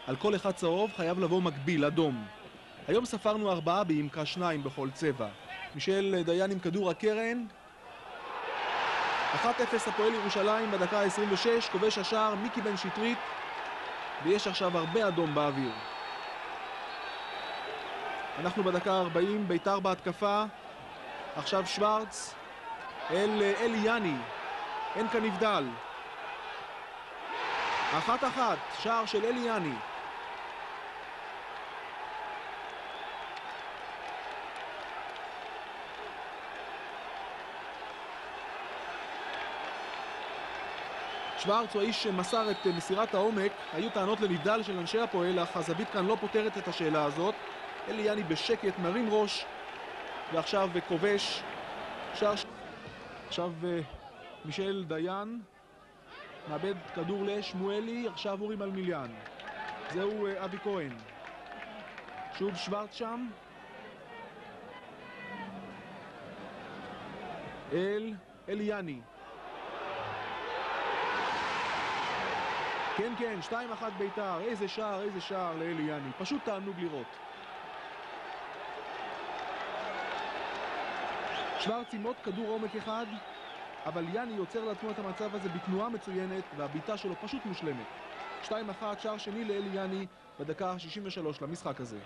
על כל אחד צהוב חייב לבוא מקביל, אדום. היום ספרנו 4 בעמקה 2 בכל צבע. מישל דיין עם כדור הקרן. 1-0 הפועל ירושלים בדקה ה-26, כובש השער מיקי בן שטרית, ויש עכשיו הרבה אדום באוויר. אנחנו בדקה ה-40, ביתר בהתקפה. עכשיו שוורץ אל אליאני, אין כאן נבדל. 1-1, שער של אליאני. שוורץ הוא האיש שמסר את מסירת העומק. היו טענות לנבדל של אנשי הפועל, אך הזווית כאן לא פותרת את השאלה הזאת. אליאני בשקט מרים ראש, ועכשיו כובש שער. עכשיו מישל דיין מאבד כדור לשמואלי, עכשיו אורי מלמיליאן. זהו אבי כהן. שוב שוורץ שם. אליאני. כן, 2-1 ביתר. איזה שער לאליאני. פשוט תענוג לראות. שוורץ עם עוד כדור עומק אחד, אבל יאני יוצר לעצמו את המצב הזה בתנועה מצוינת, והביטה שלו פשוט מושלמת. 2-1, שער שני לאליאני בדקה ה-63 למשחק הזה.